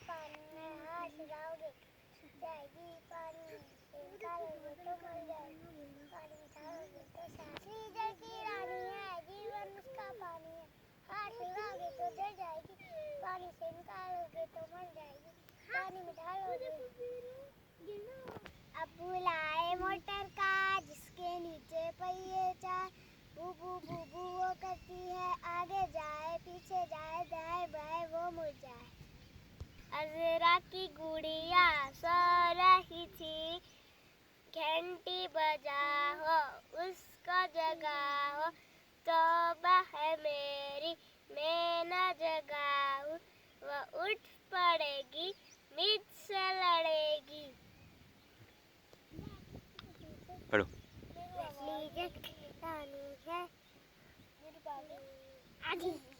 पानी में हाथ हिलाओगे जाएगी पानी से निकालोगे तो मर जाएगी पानी में डालोगे तो सासी जल की रानी है जीवन उसका पानी है हाथ हिलाओगे तो जल जाएगी पानी से निकालोगे तो मर जाएगी पानी में डालोगे। अब बुलाए मोटर का जिसके नीचे पहिए चार बू बू बू बू वो करती है आगे जाए पीछे जाए दाएं बाएं वो मुड़ जाए। अजरा की गुड़िया सो रही थी घंटी बजाओ उसको जगाओ तौबा है मेरी मैं न जगाऊं वो उठ पड़ेगी मुझसे लड़ेगी। पढ़ो। रानी है